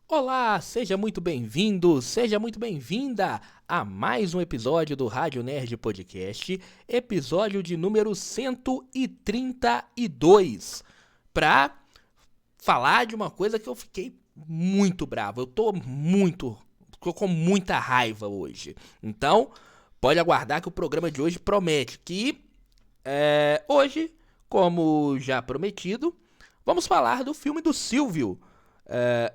Olá, seja muito bem-vindo, seja muito bem-vinda a mais um episódio do Rádio Nerd Podcast, episódio de número 132, pra falar de uma coisa que eu fiquei muito bravo. Tô com muita raiva hoje. Então, pode aguardar que o programa de hoje promete que hoje, como já prometido, vamos falar do filme do Silvio.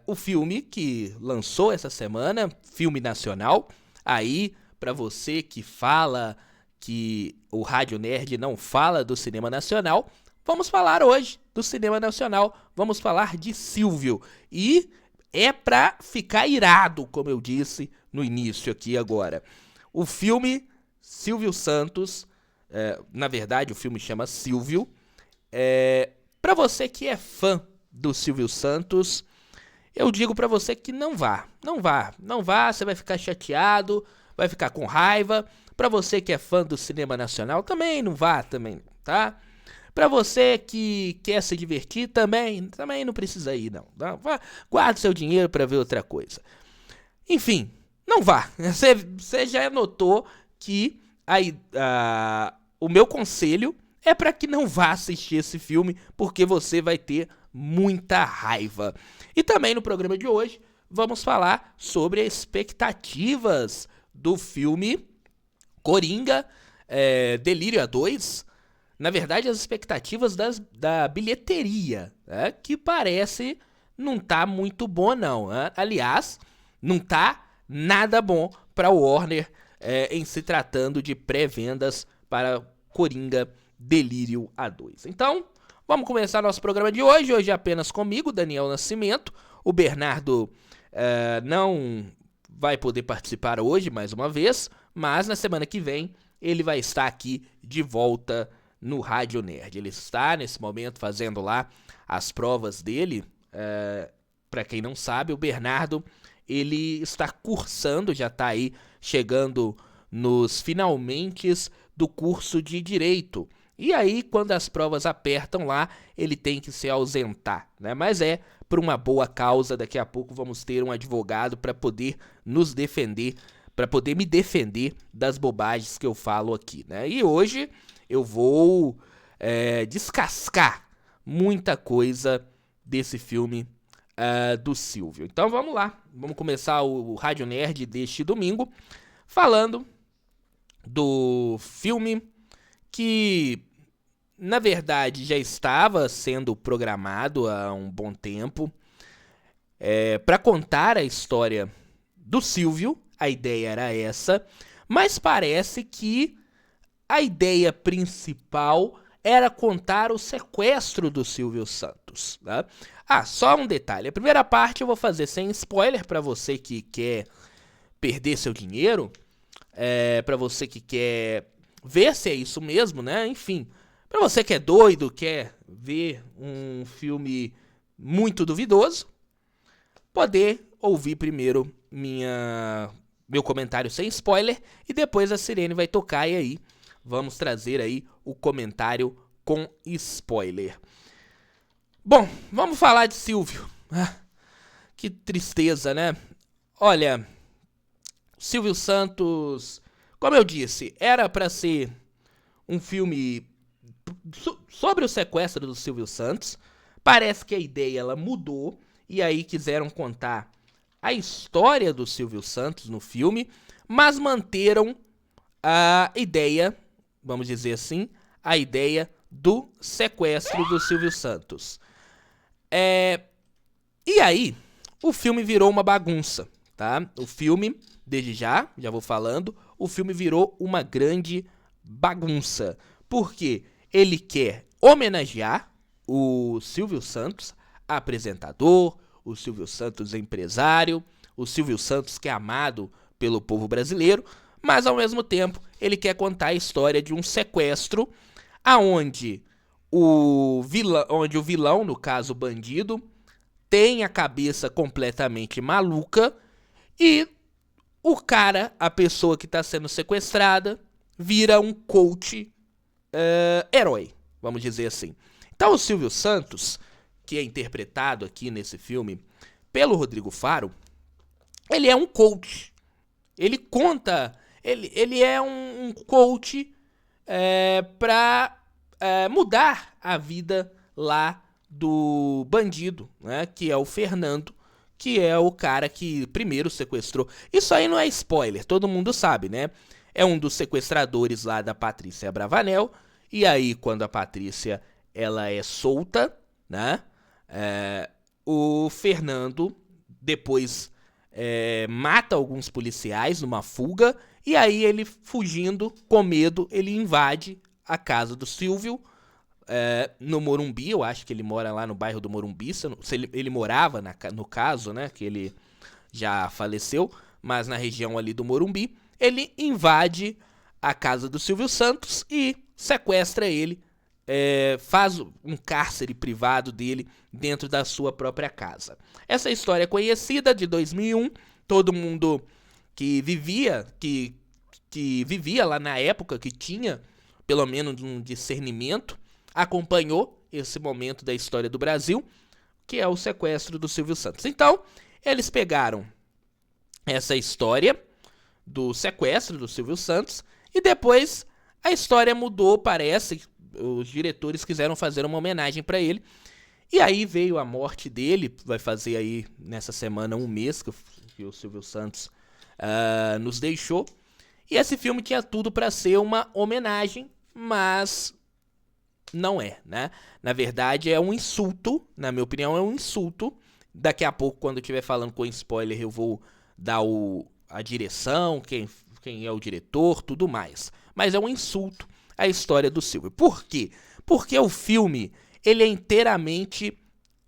O filme que lançou essa semana, filme nacional. Aí, pra você que fala que o Rádio Nerd não fala do cinema nacional, vamos falar hoje do cinema nacional. Vamos falar de Silvio. E é pra ficar irado, como eu disse no início aqui agora. O filme Silvio Santos, na verdade o filme chama Silvio. Pra você que é fã do Silvio Santos, eu digo pra você que não vá, você vai ficar chateado, vai ficar com raiva. Pra você que é fã do cinema nacional, também não vá, também, tá? Pra você que quer se divertir, também não precisa ir, não. Guarde seu dinheiro pra ver outra coisa. Enfim, não vá. Você já notou que o meu conselho é para que não vá assistir esse filme, porque você vai ter muita raiva. E também no programa de hoje vamos falar sobre expectativas do filme Coringa, Delírio A2. Na verdade, as expectativas da bilheteria, né, que parece não tá muito bom não, né? Aliás, não tá nada bom para o Warner em se tratando de pré-vendas para Coringa Delírio A2. Então, vamos começar nosso programa de hoje. Hoje é apenas comigo, Daniel Nascimento. O Bernardo não vai poder participar hoje mais uma vez, mas na semana que vem ele vai estar aqui de volta no Rádio Nerd. Ele está nesse momento fazendo lá as provas dele. Para quem não sabe, o Bernardo ele está cursando, já está aí chegando nos finalmentes do curso de Direito. E aí, quando as provas apertam lá, ele tem que se ausentar, né? Mas é por uma boa causa. Daqui a pouco vamos ter um advogado para poder nos defender, para poder me defender das bobagens que eu falo aqui, né? E hoje eu vou descascar muita coisa desse filme do Silvio. Então vamos lá, vamos começar o Rádio Nerd deste domingo falando do filme que, na verdade, já estava sendo programado há um bom tempo para contar a história do Silvio. A ideia era essa, mas parece que a ideia principal era contar o sequestro do Silvio Santos, né? Só um detalhe. A primeira parte eu vou fazer sem spoiler para você que quer perder seu dinheiro, para você que quer ver se é isso mesmo, né? Enfim, para você que é doido, quer ver um filme muito duvidoso, poder ouvir primeiro meu comentário sem spoiler e depois a sirene vai tocar e aí vamos trazer aí o comentário com spoiler. Bom, vamos falar de Silvio. Que tristeza, né? Olha, Silvio Santos, como eu disse, era para ser um filme sobre o sequestro do Silvio Santos. Parece que a ideia ela mudou e aí quiseram contar a história do Silvio Santos no filme, mas manteram a ideia, vamos dizer assim, a ideia do sequestro do Silvio Santos. E aí, o filme virou uma bagunça, tá? O filme, desde já vou falando, o filme virou uma grande bagunça. Porque ele quer homenagear o Silvio Santos, apresentador, o Silvio Santos empresário, o Silvio Santos que é amado pelo povo brasileiro, mas ao mesmo tempo ele quer contar a história de um sequestro aonde o vilão, no caso o bandido, tem a cabeça completamente maluca e o cara, a pessoa que está sendo sequestrada, vira um coach herói, vamos dizer assim. Então o Silvio Santos, que é interpretado aqui nesse filme pelo Rodrigo Faro, ele é um coach. Ele conta, ele é um coach para mudar a vida lá do bandido, né, que é o Fernando, que é o cara que primeiro sequestrou. Isso aí não é spoiler, todo mundo sabe, né? É um dos sequestradores lá da Patrícia Bravanel. E aí, quando a Patrícia ela é solta, né? O Fernando depois mata alguns policiais numa fuga. E aí ele, fugindo, com medo, ele invade a casa do Silvio, no Morumbi. Eu acho que ele mora lá no bairro do Morumbi. Se ele morava, no caso, né? Que ele já faleceu, mas na região ali do Morumbi. Ele invade a casa do Silvio Santos e sequestra ele, faz um cárcere privado dele dentro da sua própria casa. Essa história é conhecida, de 2001, todo mundo que vivia lá na época, que tinha pelo menos um discernimento, acompanhou esse momento da história do Brasil, que é o sequestro do Silvio Santos. Então, eles pegaram essa história do sequestro do Silvio Santos e depois a história mudou, parece. Os diretores quiseram fazer uma homenagem para ele. E aí veio a morte dele. Vai fazer aí nessa semana um mês que o Silvio Santos nos deixou. E esse filme tinha tudo para ser uma homenagem, mas não é, né? Na verdade é um insulto, na minha opinião é um insulto. Daqui a pouco, quando eu estiver falando com spoiler, eu vou dar a direção, quem é o diretor, tudo mais. Mas é um insulto à história do Silvio. Por quê? Porque o filme, ele é inteiramente...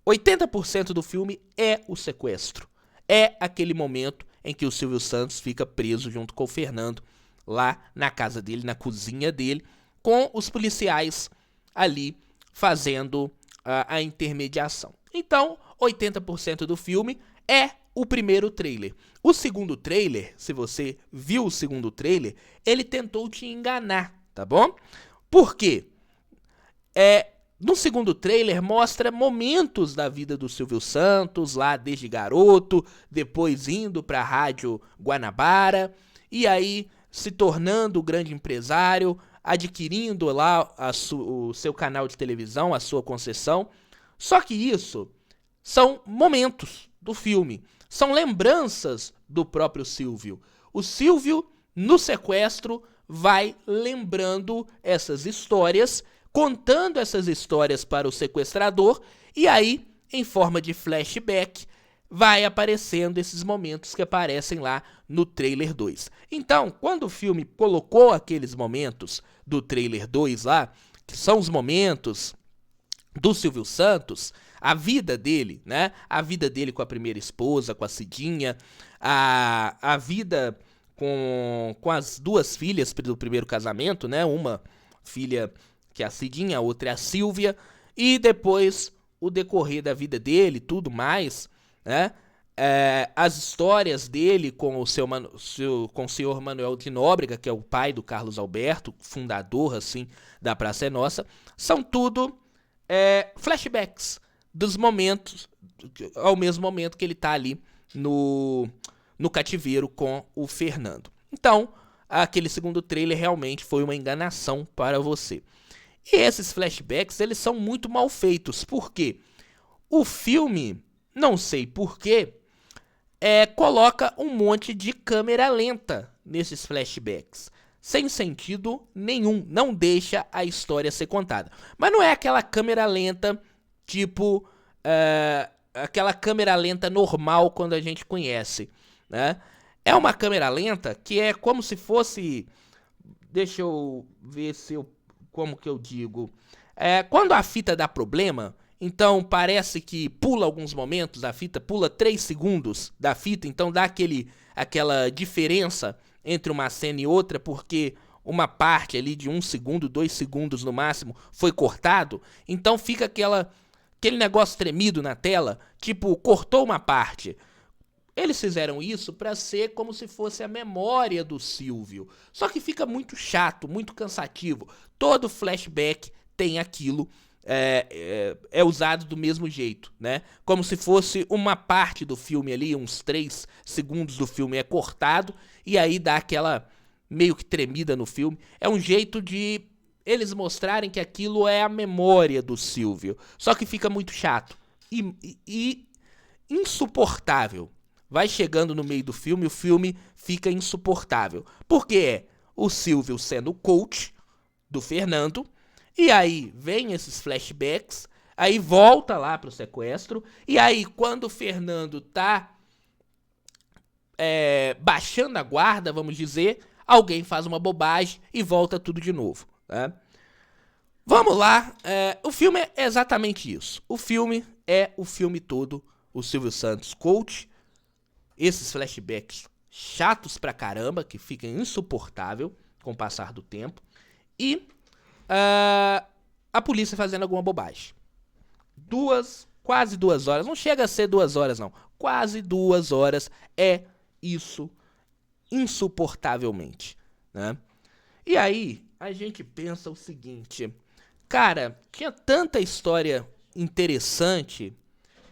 80% do filme é o sequestro. É aquele momento em que o Silvio Santos fica preso junto com o Fernando, lá na casa dele, na cozinha dele, com os policiais ali fazendo a intermediação. Então, 80% do filme é o primeiro trailer. O segundo trailer, se você viu o segundo trailer, ele tentou te enganar, tá bom? Por quê? No segundo trailer mostra momentos da vida do Silvio Santos, lá desde garoto, depois indo para a Rádio Guanabara, e aí se tornando grande empresário, adquirindo lá o seu canal de televisão, a sua concessão. Só que isso são momentos do filme, são lembranças do próprio Silvio. O Silvio, no sequestro, vai lembrando essas histórias, contando essas histórias para o sequestrador, e aí, em forma de flashback, vai aparecendo esses momentos que aparecem lá no trailer 2. Então, quando o filme colocou aqueles momentos do trailer 2 lá, que são os momentos do Silvio Santos, a vida dele, né? A vida dele com a primeira esposa, com a Cidinha, a vida com as duas filhas do primeiro casamento, né? Uma filha que é a Cidinha, a outra é a Silvia, e depois o decorrer da vida dele, tudo mais, né? As histórias dele com o senhor Manuel de Nóbrega, que é o pai do Carlos Alberto, fundador, assim, da Praça é Nossa, são tudo flashbacks dos momentos, ao mesmo momento que ele tá ali no cativeiro com o Fernando. Então, aquele segundo trailer realmente foi uma enganação para você. E esses flashbacks, eles são muito mal feitos, porque o filme, não sei porquê, coloca um monte de câmera lenta nesses flashbacks, sem sentido nenhum, não deixa a história ser contada. Mas não é aquela câmera lenta, tipo, aquela câmera lenta normal quando a gente conhece, né? É uma câmera lenta que é como se fosse, deixa eu ver como que eu digo, quando a fita dá problema, então parece que pula alguns momentos, a fita pula 3 segundos da fita, então dá aquela diferença entre uma cena e outra, porque uma parte ali de 1 segundo, 2 segundos no máximo foi cortado, então fica aquele negócio tremido na tela, tipo, cortou uma parte. Eles fizeram isso para ser como se fosse a memória do Silvio. Só que fica muito chato, muito cansativo. Todo flashback tem aquilo é usado do mesmo jeito, né? Como se fosse uma parte do filme ali, uns 3 segundos do filme é cortado, e aí dá aquela meio que tremida no filme. É um jeito de eles mostrarem que aquilo é a memória do Silvio. Só que fica muito chato e insuportável. Vai chegando no meio do filme, o filme fica insuportável. Porque é o Silvio sendo o coach do Fernando, e aí vem esses flashbacks, aí volta lá pro sequestro, e aí quando o Fernando tá baixando a guarda, vamos dizer, alguém faz uma bobagem e volta tudo de novo, né? Vamos lá, o filme é exatamente isso. O filme é o filme todo, o Silvio Santos coach, esses flashbacks chatos pra caramba, que ficam insuportável com o passar do tempo, e a polícia fazendo alguma bobagem. Quase 2 horas, não chega a ser 2 horas não, quase 2 horas é isso insuportavelmente, né? E aí a gente pensa o seguinte, cara, tinha tanta história interessante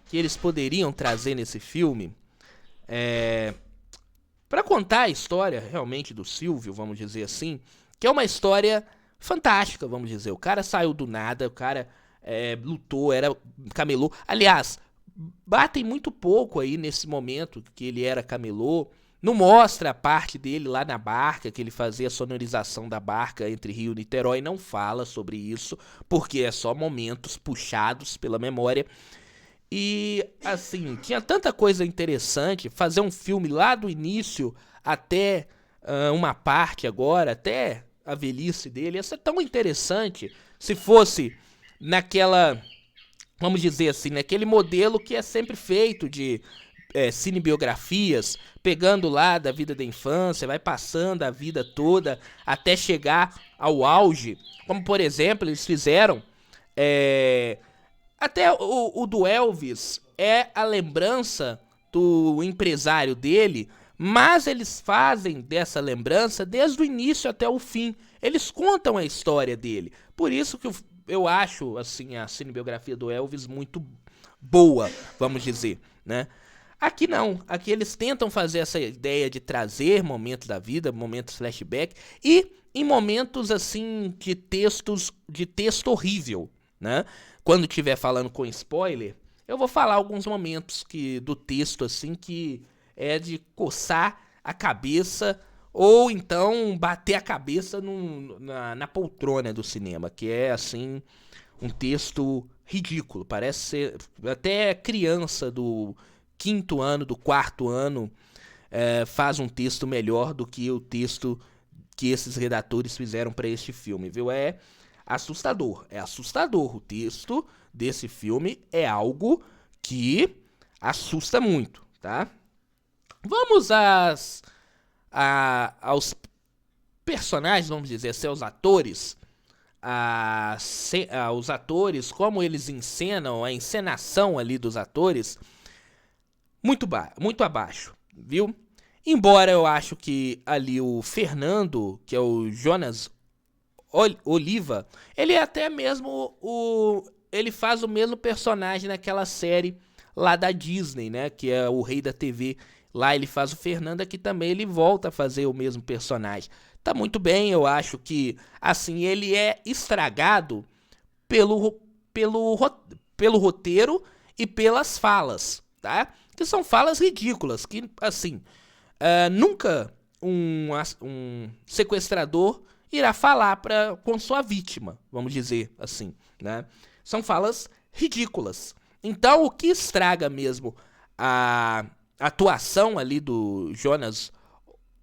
que eles poderiam trazer nesse filme, pra contar a história realmente do Silvio, vamos dizer assim, que é uma história fantástica, vamos dizer. O cara saiu do nada, o cara lutou, era camelô. Aliás, batem muito pouco aí nesse momento que ele era camelô. Não mostra a parte dele lá na barca, que ele fazia a sonorização da barca entre Rio e Niterói. Não fala sobre isso, porque é só momentos puxados pela memória. E, assim, tinha tanta coisa interessante. Fazer um filme lá do início até uma parte agora, até a velhice dele, ia ser tão interessante se fosse naquela, vamos dizer assim, naquele modelo que é sempre feito de cinebiografias, pegando lá da vida da infância, vai passando a vida toda até chegar ao auge, como por exemplo eles fizeram até o do Elvis é a lembrança do empresário dele, mas eles fazem dessa lembrança desde o início até o fim. Eles contam a história dele. Por isso que eu acho assim a cinebiografia do Elvis muito boa, vamos dizer, né? Aqui não, aqui eles tentam fazer essa ideia de trazer momentos da vida, momentos flashback e em momentos assim de texto horrível, né? Quando estiver falando com spoiler, eu vou falar alguns momentos do texto assim que é de coçar a cabeça ou então bater a cabeça na poltrona do cinema, que é assim um texto ridículo, parece ser até criança do 5º ano, do 4º ano faz um texto melhor do que o texto que esses redatores fizeram para este filme, viu? É assustador. O texto desse filme é algo que assusta muito, tá? Vamos aos personagens, vamos dizer assim, aos atores. Os atores, como eles encenam, a encenação ali dos atores, muito abaixo, viu? Embora eu acho que ali o Fernando, que é o Jonas Oliva, ele é até mesmo ele faz o mesmo personagem naquela série lá da Disney, né, que é o Rei da TV. Lá ele faz o Fernando, aqui também ele volta a fazer o mesmo personagem. Tá muito bem, eu acho que assim ele é estragado pelo roteiro e pelas falas, tá? Que são falas ridículas, que assim nunca um sequestrador irá falar com sua vítima, vamos dizer assim, né? São falas ridículas. Então, o que estraga mesmo a atuação ali do Jonas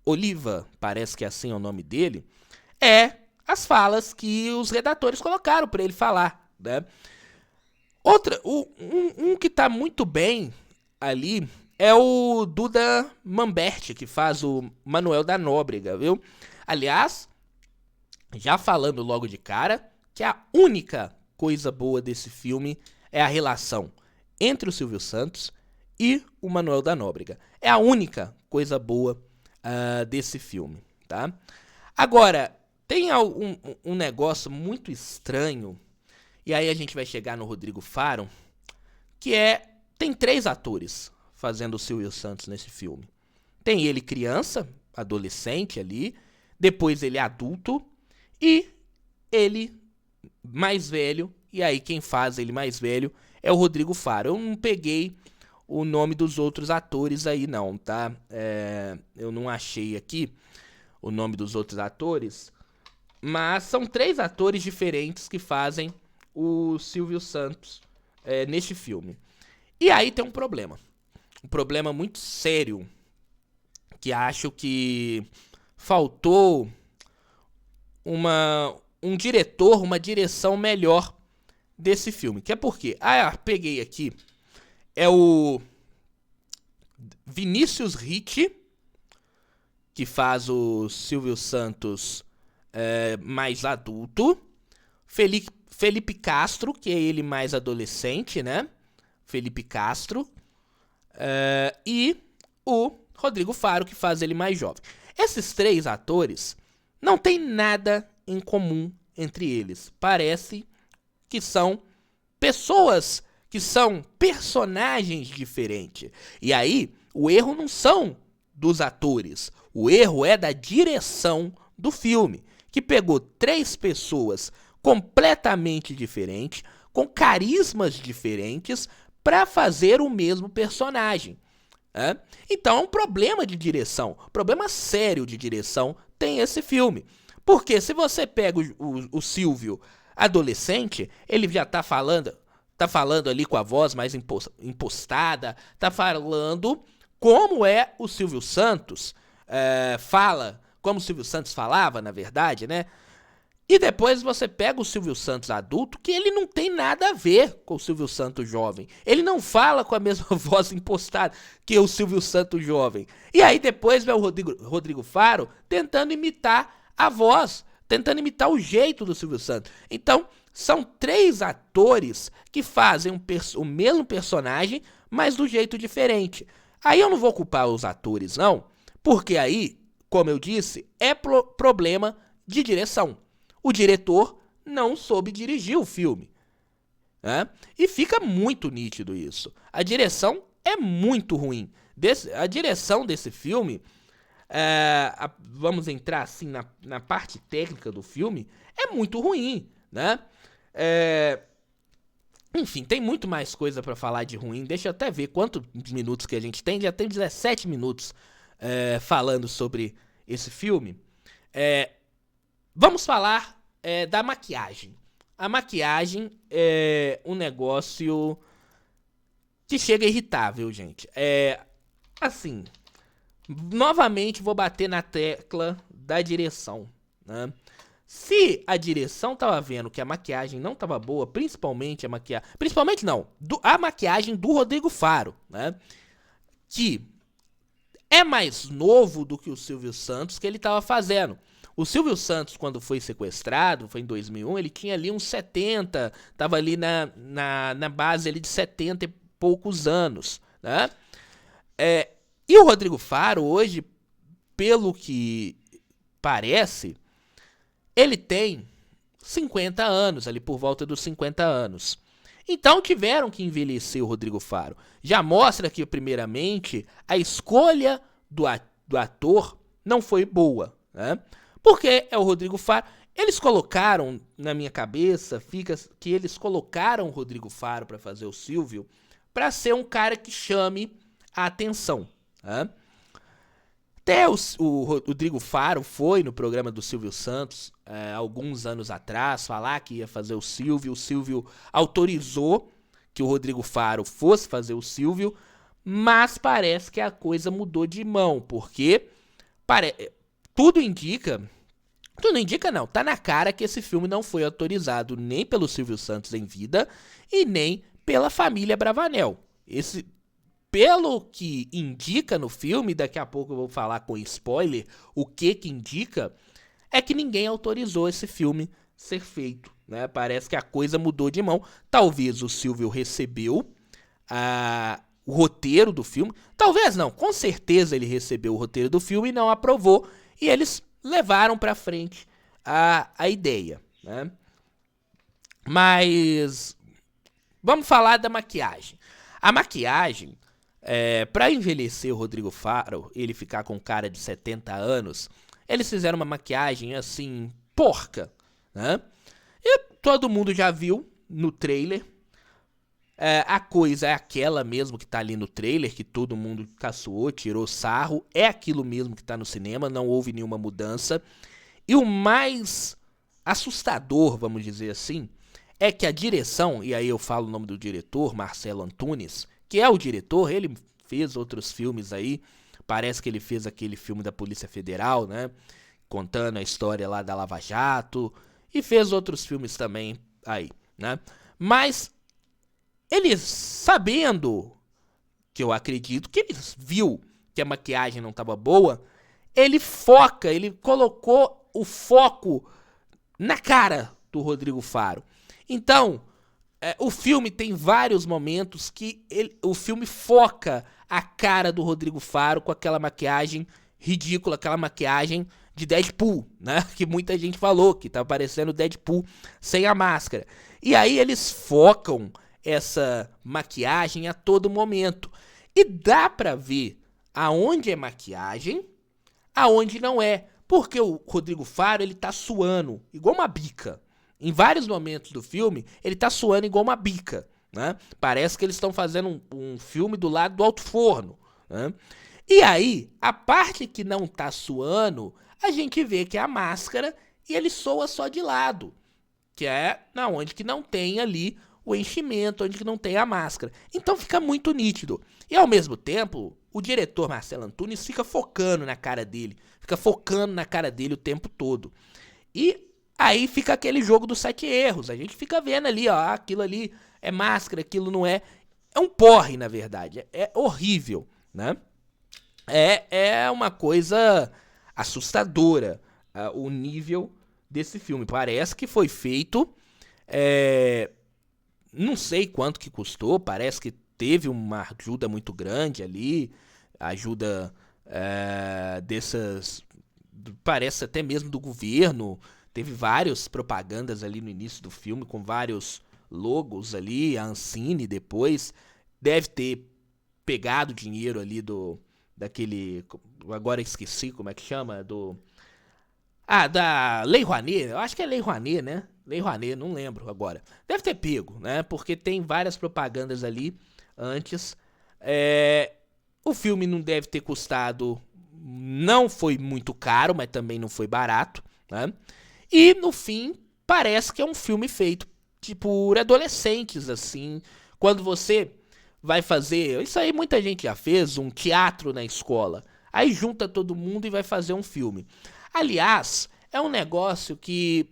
Oliva, parece que é assim o nome dele, é as falas que os redatores colocaram para ele falar, né? Um que tá muito bem ali é o Duda Mamberti, que faz o Manuel da Nóbrega, viu? Aliás, já falando logo de cara, que a única coisa boa desse filme é a relação entre o Silvio Santos e o Manuel da Nóbrega. É a única coisa boa desse filme, tá? Agora, tem um negócio muito estranho E aí a gente vai chegar no Rodrigo Faro, tem 3 atores fazendo o Silvio Santos nesse filme. Tem ele criança, adolescente ali, depois ele adulto e ele mais velho. E aí quem faz ele mais velho é o Rodrigo Faro. Eu não peguei o nome dos outros atores aí não, tá? Eu não achei aqui o nome dos outros atores, mas são 3 atores diferentes que fazem o Silvio Santos neste filme. E aí tem um problema muito sério, que acho que faltou um diretor, uma direção melhor desse filme. Que é porque, peguei aqui, é o Vinícius Ricci, que faz o Silvio Santos mais adulto, Felipe Castro, que é ele mais adolescente, né? Felipe Castro, e o Rodrigo Faro, que faz ele mais jovem. Esses 3 atores não tem nada em comum entre eles. Parece que são pessoas, que são personagens diferentes. E aí, o erro não são dos atores, o erro é da direção do filme, que pegou 3 pessoas completamente diferentes, com carismas diferentes, para fazer o mesmo personagem. Então é um problema de direção, problema sério de direção tem esse filme. Porque se você pega o Silvio adolescente, ele já tá falando ali com a voz mais impostada, tá falando como é o Silvio Santos fala, como o Silvio Santos falava, na verdade, né? E depois você pega o Silvio Santos adulto, que ele não tem nada a ver com o Silvio Santos jovem. Ele não fala com a mesma voz impostada que o Silvio Santos jovem. E aí depois vem o Rodrigo Faro tentando imitar a voz, tentando imitar o jeito do Silvio Santos. Então, são 3 atores que fazem o mesmo personagem, mas do jeito diferente. Aí eu não vou culpar os atores, não, porque aí, como eu disse, é problema de direção. O diretor não soube dirigir o filme. E fica muito nítido isso. A direção é muito ruim. A direção desse filme, vamos entrar assim na parte técnica do filme, é muito ruim, né? Enfim, tem muito mais coisa pra falar de ruim. Deixa eu até ver quantos minutos que a gente tem. Já tem 17 minutos falando sobre esse filme. Vamos falar da maquiagem. A maquiagem é um negócio que chega irritável, gente. Assim, novamente vou bater na tecla da direção, né? Se a direção tava vendo que a maquiagem não tava boa, principalmente a maquiagem do Rodrigo Faro, né? Que é mais novo do que o Silvio Santos que ele tava fazendo. O Silvio Santos, quando foi sequestrado, foi em 2001, ele tinha ali uns 70, tava ali na base ali de 70 e poucos anos, né? E o Rodrigo Faro, hoje, pelo que parece, ele tem 50 anos, ali por volta dos 50 anos. Então tiveram que envelhecer o Rodrigo Faro. Já mostra que, primeiramente, a escolha do ator não foi boa, né? Porque é o Rodrigo Faro. Eles colocaram, na minha cabeça, fica que eles colocaram o Rodrigo Faro para fazer o Silvio, para ser um cara que chame a atenção, né? Até o Rodrigo Faro foi no programa do Silvio Santos, alguns anos atrás, falar que ia fazer o Silvio autorizou que o Rodrigo Faro fosse fazer o Silvio, mas parece que a coisa mudou de mão, porque tudo indica não, tá na cara que esse filme não foi autorizado nem pelo Silvio Santos em vida e nem pela família Bravanel. Pelo que indica no filme, daqui a pouco eu vou falar com spoiler, o que indica, é que ninguém autorizou esse filme ser feito, né? Parece que a coisa mudou de mão. Talvez o Silvio recebeu o roteiro do filme, talvez não, com certeza ele recebeu o roteiro do filme e não aprovou, e eles levaram pra frente a ideia, né? Mas vamos falar da maquiagem. A maquiagem, pra envelhecer o Rodrigo Faro, ele ficar com cara de 70 anos, eles fizeram uma maquiagem assim, porca, né? E todo mundo já viu no trailer. A coisa é aquela mesmo que tá ali no trailer, que todo mundo caçoou, tirou sarro. É aquilo mesmo que tá no cinema, não houve nenhuma mudança. E o mais assustador, vamos dizer assim, é que a direção, e aí eu falo o nome do diretor, Marcelo Antunes, que é o diretor, ele fez outros filmes aí, parece que ele fez aquele filme da Polícia Federal, né, contando a história lá da Lava Jato, e fez outros filmes também aí, né, mas ele sabendo, que eu acredito, que ele viu que a maquiagem não estava boa, ele colocou o foco na cara do Rodrigo Faro. Então, o filme tem vários momentos que o filme foca a cara do Rodrigo Faro com aquela maquiagem ridícula, aquela maquiagem de Deadpool, né? Que muita gente falou que tá parecendo Deadpool sem a máscara. E aí eles focam essa maquiagem a todo momento. E dá pra ver aonde é maquiagem, aonde não é. Porque o Rodrigo Faro, ele tá suando igual uma bica. Em vários momentos do filme, ele tá suando igual uma bica, né? Parece que eles estão fazendo um filme do lado do alto forno, né? E aí, a parte que não tá suando, a gente vê que é a máscara e ele soa só de lado, que é onde que não tem ali o enchimento, onde que não tem a máscara. Então fica muito nítido. E ao mesmo tempo, o diretor Marcelo Antunes fica focando na cara dele, o tempo todo. E aí fica aquele jogo dos 7 erros. A gente fica vendo ali, ó, aquilo ali é máscara, aquilo não é. É um porre, na verdade. É horrível, né? É uma coisa assustadora, o nível desse filme. Parece que foi feito. Não sei quanto que custou. Parece que teve uma ajuda muito grande ali. Ajuda dessas. Parece até mesmo do governo. Teve várias propagandas ali no início do filme, com vários logos ali, a Ancine depois. Deve ter pegado dinheiro ali daquele. Agora esqueci como é que chama. Da Lei Rouanet. Eu acho que é Lei Rouanet, né? Lei Rouanet, não lembro agora. Deve ter pego, né? Porque tem várias propagandas ali antes. O filme não deve ter custado. Não foi muito caro, mas também não foi barato, né? E no fim, parece que é um filme feito por adolescentes, assim. Quando você vai fazer. Isso aí muita gente já fez, um teatro na escola. Aí junta todo mundo e vai fazer um filme. Aliás, é um negócio que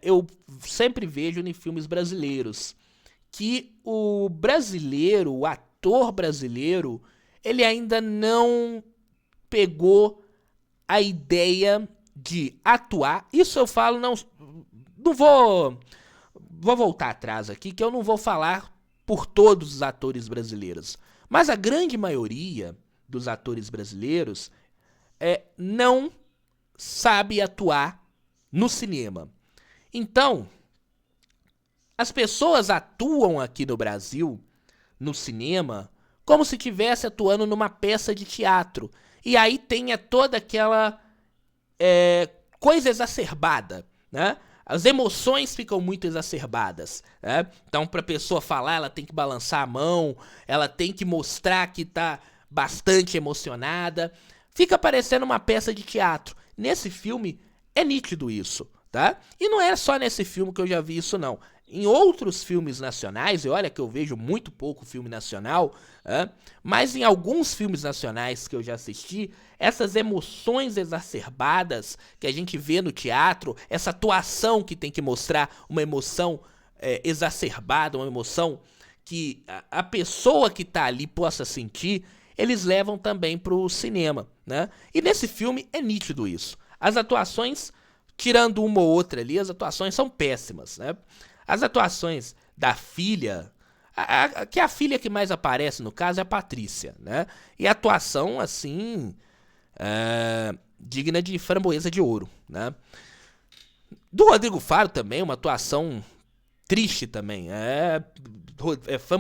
eu sempre vejo em filmes brasileiros. Que o brasileiro, o ator brasileiro, ele ainda não pegou a ideia de atuar. Isso eu falo, não vou voltar atrás aqui, que eu não vou falar por todos os atores brasileiros. Mas a grande maioria dos atores brasileiros não sabe atuar no cinema. Então, as pessoas atuam aqui no Brasil, no cinema, como se estivesse atuando numa peça de teatro. E aí tenha toda aquela coisa exacerbada, né? As emoções ficam muito exacerbadas, né? Então, pra pessoa falar, ela tem que balançar a mão, ela tem que mostrar que tá bastante emocionada. Fica parecendo uma peça de teatro. Nesse filme, é nítido isso, tá? E não é só nesse filme que eu já vi isso, não. Em outros filmes nacionais, e olha que eu vejo muito pouco filme nacional, mas em alguns filmes nacionais que eu já assisti, essas emoções exacerbadas que a gente vê no teatro, essa atuação que tem que mostrar uma emoção exacerbada, uma emoção que a pessoa que tá ali possa sentir, eles levam também pro cinema, né? E nesse filme é nítido isso. As atuações, tirando uma ou outra ali, as atuações são péssimas, né? As atuações da filha, que a filha que mais aparece no caso é a Patrícia, né? E a atuação, assim, digna de framboesa de ouro, né? Do Rodrigo Faro também, uma atuação triste também. É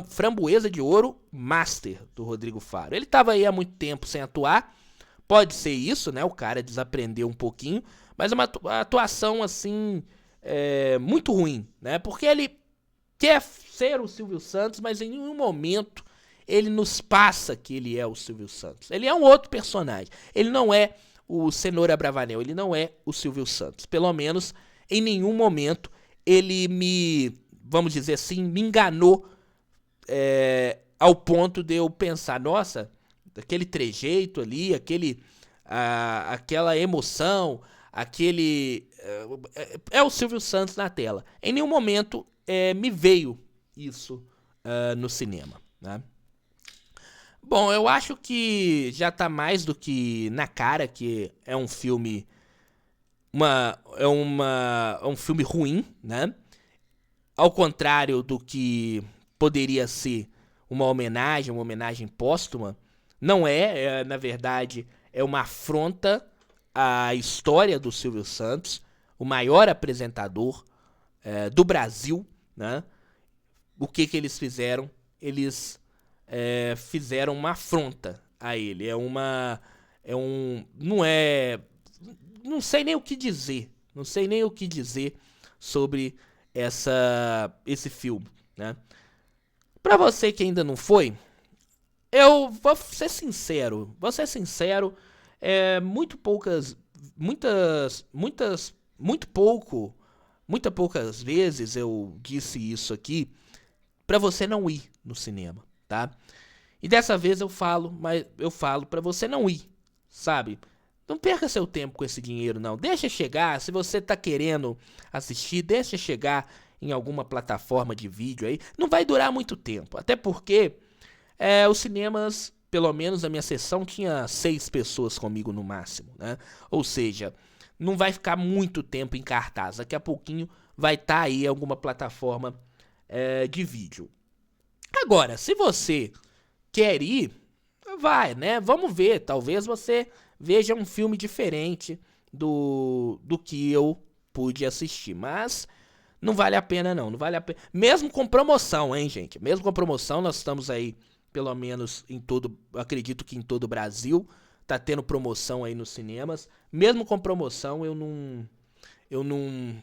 Framboesa de Ouro Master do Rodrigo Faro. Ele tava aí há muito tempo sem atuar. Pode ser isso, né? O cara desaprendeu um pouquinho. Mas é uma atuação, assim, muito ruim, né? Porque ele quer ser o Silvio Santos, mas em nenhum momento ele nos passa que ele é o Silvio Santos. Ele é um outro personagem. Ele não é o Cenoura Bravanel. Ele não é o Silvio Santos. Pelo menos, em nenhum momento, ele vamos dizer assim, me enganou ao ponto de eu pensar, nossa, aquele trejeito ali, aquela emoção, é o Silvio Santos na tela. Em nenhum momento me veio isso no cinema, né? Bom, eu acho que já tá mais do que na cara que é um filme é um filme ruim, né? Ao contrário do que poderia ser uma homenagem póstuma, não na verdade, é uma afronta à história do Silvio Santos, o maior apresentador do Brasil, né? O que eles fizeram? Eles fizeram uma afronta a ele. Não sei nem o que dizer. Não sei nem o que dizer sobre esse filme, né? Pra você que ainda não foi, eu vou ser sincero. Muitas poucas vezes eu disse isso aqui pra você não ir no cinema, tá? E dessa vez eu falo pra você não ir, sabe? Não perca seu tempo com esse dinheiro, não. Deixa chegar, se você tá querendo assistir, deixa chegar em alguma plataforma de vídeo aí. Não vai durar muito tempo, até porque os cinemas, pelo menos a minha sessão, tinha 6 pessoas comigo no máximo, né? Ou seja, não vai ficar muito tempo em cartaz. Daqui a pouquinho vai estar aí alguma plataforma de vídeo. Agora, se você quer ir, vai, né? Vamos ver, talvez você veja um filme diferente do que eu pude assistir, mas não vale a pena não vale a pena. Mesmo com promoção, hein, gente? Mesmo com promoção, nós estamos aí, pelo menos acredito que em todo o Brasil, tá tendo promoção aí nos cinemas. Mesmo com promoção, eu não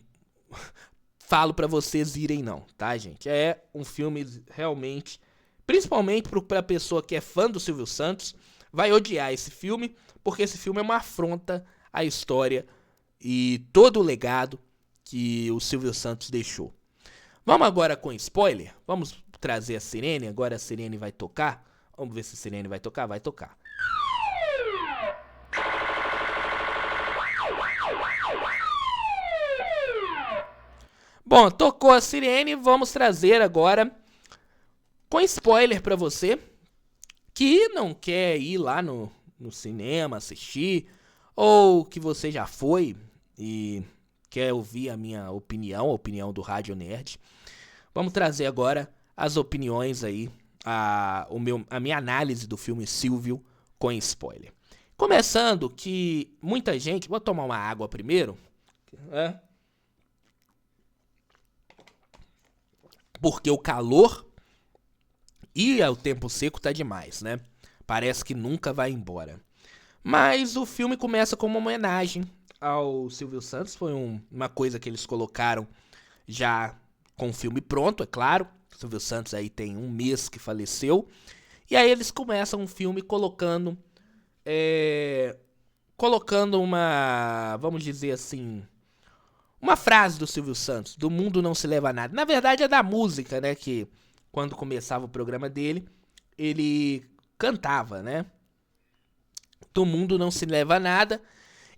falo pra vocês irem não, tá, gente? É um filme realmente, principalmente pra pessoa que é fã do Silvio Santos, vai odiar esse filme, porque esse filme é uma afronta à história e todo o legado que o Silvio Santos deixou. Vamos agora com spoiler? Vamos trazer a sirene, agora a sirene vai tocar. Vamos ver se a sirene vai tocar? Vai tocar. Bom, tocou a sirene, vamos trazer agora com spoiler pra você que não quer ir lá no cinema assistir, ou que você já foi e quer ouvir a minha opinião, a opinião do Rádio Nerd. Vamos trazer agora as opiniões aí, a minha análise do filme Silvio com spoiler. Começando que muita gente... Vou tomar uma água primeiro. Porque o calor e o tempo seco tá demais, né? Parece que nunca vai embora. Mas o filme começa com uma homenagem ao Silvio Santos. Foi uma coisa que eles colocaram já com o filme pronto, é claro. O Silvio Santos aí tem 1 mês que faleceu. E aí eles começam um filme colocando uma, vamos dizer assim, uma frase do Silvio Santos, do mundo não se leva a nada. Na verdade é da música, né, que quando começava o programa dele, ele cantava, né? Do mundo não se leva a nada.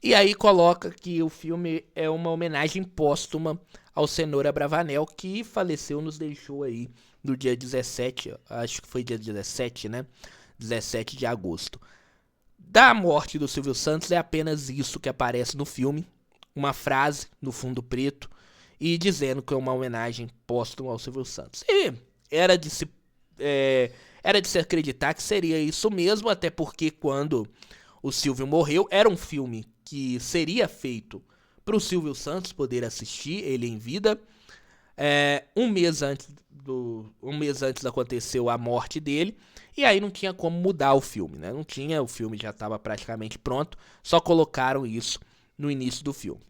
E aí coloca que o filme é uma homenagem póstuma ao Cenoura Bravanel, que faleceu, nos deixou aí no dia 17, acho que foi dia 17, né? 17 de agosto. Da morte do Silvio Santos é apenas isso que aparece no filme, uma frase no fundo preto e dizendo que é uma homenagem póstuma ao Silvio Santos. E era de se acreditar que seria isso mesmo, até porque quando o Silvio morreu, era um filme que seria feito para o Silvio Santos poder assistir, ele em vida. Um mês antes aconteceu a morte dele, e aí não tinha como mudar o filme, né? Não tinha, o filme já estava praticamente pronto, só colocaram isso no início do filme.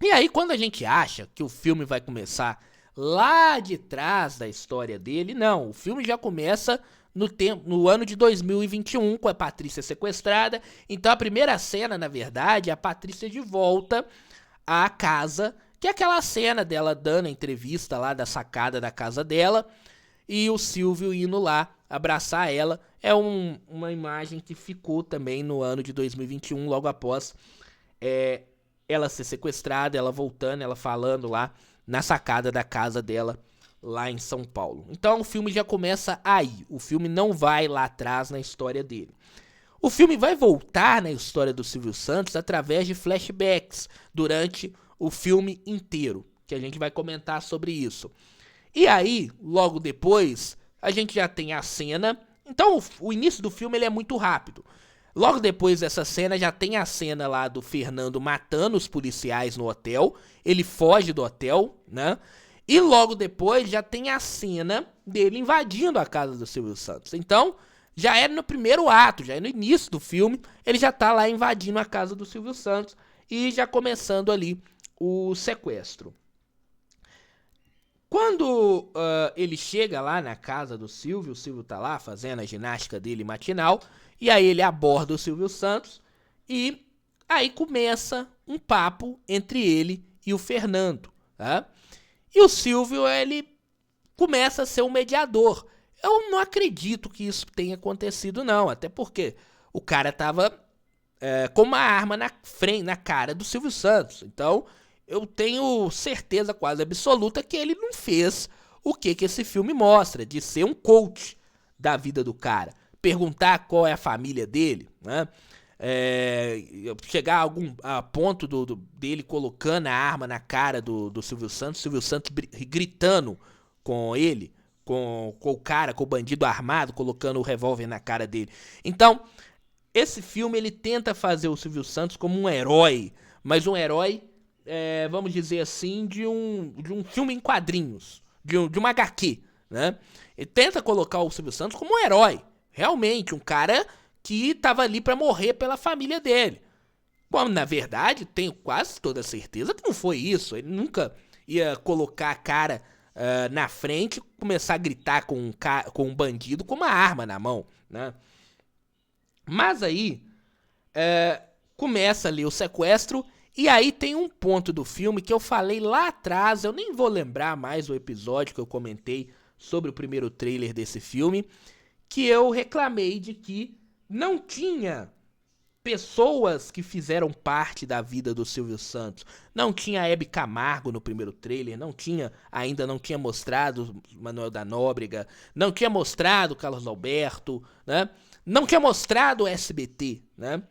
E aí quando a gente acha que o filme vai começar lá de trás da história dele, não, o filme já começa no ano de 2021, com a Patrícia sequestrada. Então a primeira cena, na verdade, é a Patrícia de volta à casa, que é aquela cena dela dando a entrevista lá da sacada da casa dela, e o Silvio indo lá abraçar ela. É uma imagem que ficou também no ano de 2021, logo após ela ser sequestrada, ela voltando, ela falando lá na sacada da casa dela, lá em São Paulo. Então o filme já começa aí, o filme não vai lá atrás na história dele. O filme vai voltar na história do Silvio Santos através de flashbacks durante o filme inteiro, que a gente vai comentar sobre isso. E aí, logo depois, a gente já tem a cena. Então o início do filme ele é muito rápido. Logo depois dessa cena, já tem a cena lá do Fernando matando os policiais no hotel. Ele foge do hotel, né? E logo depois já tem a cena dele invadindo a casa do Silvio Santos. Então, já é no primeiro ato, já é no início do filme, ele já tá lá invadindo a casa do Silvio Santos e já começando ali o sequestro. Quando ele chega lá na casa do Silvio, o Silvio tá lá fazendo a ginástica dele matinal, e aí ele aborda o Silvio Santos, e aí começa um papo entre ele e o Fernando, tá? E o Silvio, ele começa a ser um mediador. Eu não acredito que isso tenha acontecido, não, até porque o cara tava com uma arma na cara do Silvio Santos, então eu tenho certeza quase absoluta que ele não fez o que esse filme mostra, de ser um coach da vida do cara. Perguntar qual é a família dele, né? Chegar a ponto dele colocando a arma na cara do Silvio Santos gritando com ele, com o cara, com o bandido armado, colocando o revólver na cara dele. Então, esse filme ele tenta fazer o Silvio Santos como um herói, mas um herói vamos dizer assim, de um filme em quadrinhos, de uma HQ, né? Ele tenta colocar o Silvio Santos como um herói, realmente, um cara que tava ali pra morrer pela família dele. Bom, na verdade, tenho quase toda certeza que não foi isso. Ele nunca ia colocar a cara na frente e começar a gritar com um bandido com uma arma na mão, né? Mas aí, começa ali o sequestro. E aí tem um ponto do filme que eu falei lá atrás, eu nem vou lembrar mais o episódio que eu comentei sobre o primeiro trailer desse filme, que eu reclamei de que não tinha pessoas que fizeram parte da vida do Silvio Santos. Não tinha a Hebe Camargo no primeiro trailer, ainda não tinha mostrado Manuel da Nóbrega, não tinha mostrado Carlos Alberto, né? Não tinha mostrado o SBT, né?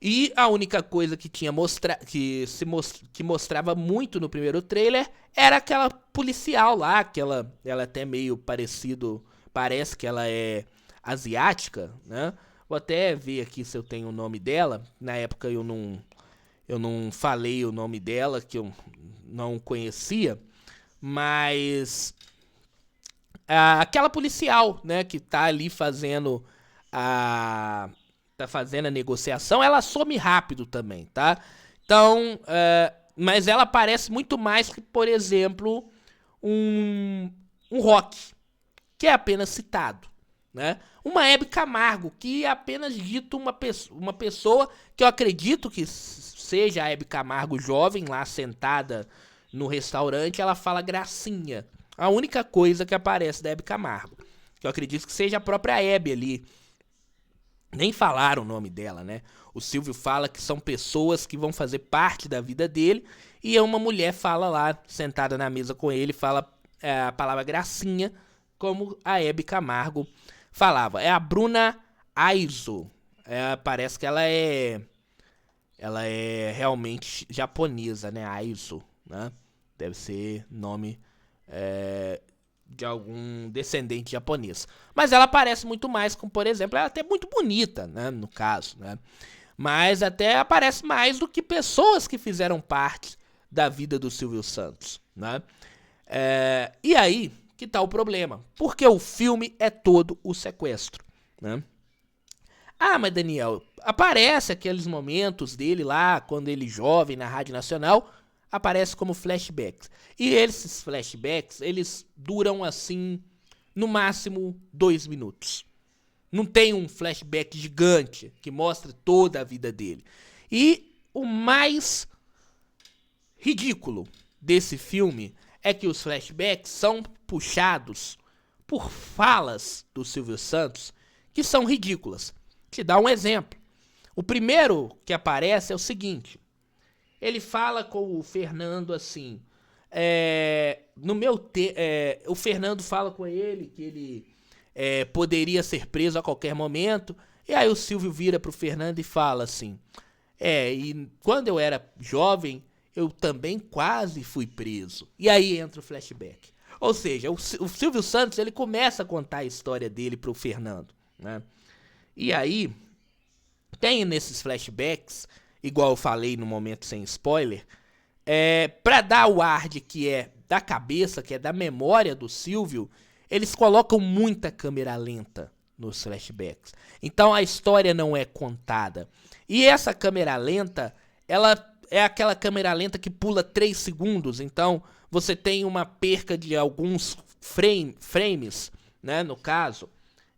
E a única coisa que que mostrava muito no primeiro trailer era aquela policial lá, que ela é até meio parece que ela é asiática, né? Vou até ver aqui se eu tenho o nome dela. Na época eu não falei o nome dela, que eu não conhecia, mas aquela policial, né, que tá ali fazendo a negociação, ela some rápido também, tá? Então, mas ela parece muito mais que, por exemplo, um Rock, que é apenas citado, né? Uma Hebe Camargo, que é apenas dito uma pessoa que eu acredito que seja a Hebe Camargo jovem, lá sentada no restaurante, ela fala gracinha. A única coisa que aparece da Hebe Camargo, que eu acredito que seja a própria Hebe ali. Nem falaram o nome dela, né? O Silvio fala que são pessoas que vão fazer parte da vida dele, e uma mulher fala lá, sentada na mesa com ele, fala a palavra gracinha, como a Hebe Camargo falava. É a Bruna Aizo. Parece que ela é realmente japonesa, né? Aizo, né? Deve ser nome de algum descendente japonês. Mas ela parece muito mais com, por exemplo, ela é até muito bonita, né, no caso, né? Mas até aparece mais do que pessoas que fizeram parte da vida do Silvio Santos, né? E aí que tá o problema. Porque o filme é todo o sequestro, né? Ah, mas Daniel, aparece aqueles momentos dele lá, quando ele jovem na Rádio Nacional, aparece como flashbacks. E esses flashbacks, eles duram assim, no máximo 2 minutos. Não tem um flashback gigante que mostra toda a vida dele. E o mais ridículo desse filme é que os flashbacks são puxados por falas do Silvio Santos que são ridículas. Te dar um exemplo. O primeiro que aparece é o seguinte. Ele fala com o Fernando assim. O Fernando fala com ele que ele poderia ser preso a qualquer momento. E aí o Silvio vira pro Fernando e fala assim. E quando eu era jovem, eu também quase fui preso. E aí entra o flashback. Ou seja, o Silvio Santos ele começa a contar a história dele pro Fernando, né? E aí, tem nesses flashbacks, igual eu falei no momento sem spoiler, pra dar o ar de que é da cabeça, que é da memória do Silvio, eles colocam muita câmera lenta nos flashbacks. Então a história não é contada. E essa câmera lenta, ela é aquela câmera lenta que pula 3 segundos. Então você tem uma perca de alguns frames, né, no caso.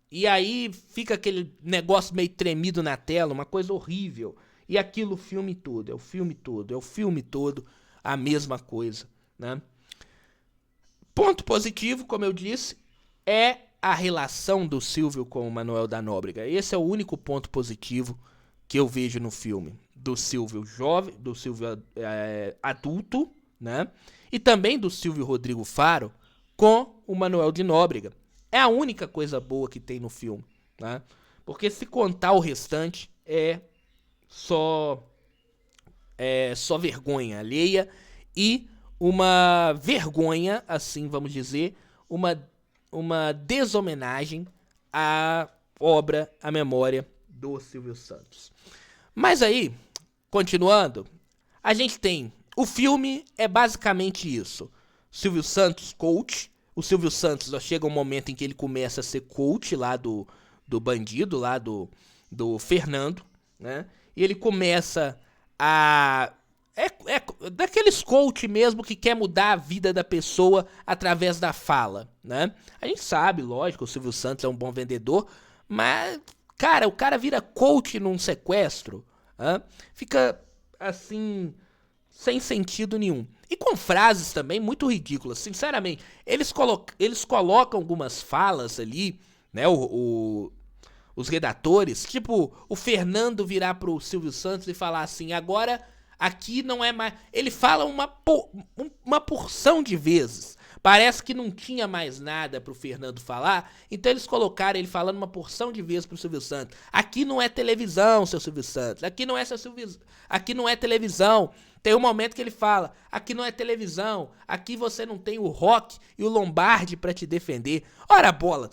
E aí fica aquele negócio meio tremido na tela, uma coisa horrível. E aquilo o filme todo, é o filme todo a mesma coisa, né? Ponto positivo, como eu disse, é a relação do Silvio com o Manuel da Nóbrega. Esse é o único ponto positivo que eu vejo no filme. Do Silvio jovem, do Silvio adulto, né? E também do Silvio Rodrigo Faro com o Manuel de Nóbrega. É a única coisa boa que tem no filme, né? Porque se contar o restante só vergonha alheia e uma vergonha, assim vamos dizer, uma deshomenagem à obra, à memória do Silvio Santos. Mas aí, continuando, a gente tem, o filme é basicamente isso. Silvio Santos, coach. O Silvio Santos, chega um momento em que ele começa a ser coach lá do bandido, lá do Fernando, né? E ele começa a... daqueles coach mesmo que quer mudar a vida da pessoa através da fala, né? A gente sabe, lógico, o Silvio Santos é um bom vendedor, mas, cara, o cara vira coach num sequestro, né? Fica, assim, sem sentido nenhum. E com frases também muito ridículas, sinceramente. Eles colocam algumas falas ali, né? Os redatores, tipo, o Fernando virar pro Silvio Santos e falar assim, agora aqui não é mais... Ele fala uma porção de vezes. Parece que não tinha mais nada pro Fernando falar, então eles colocaram ele falando uma porção de vezes pro Silvio Santos. Aqui não é televisão, seu Silvio Santos. Aqui não é televisão. Tem um momento que ele fala, aqui não é televisão, aqui você não tem o Rock e o Lombardi pra te defender. Ora bola,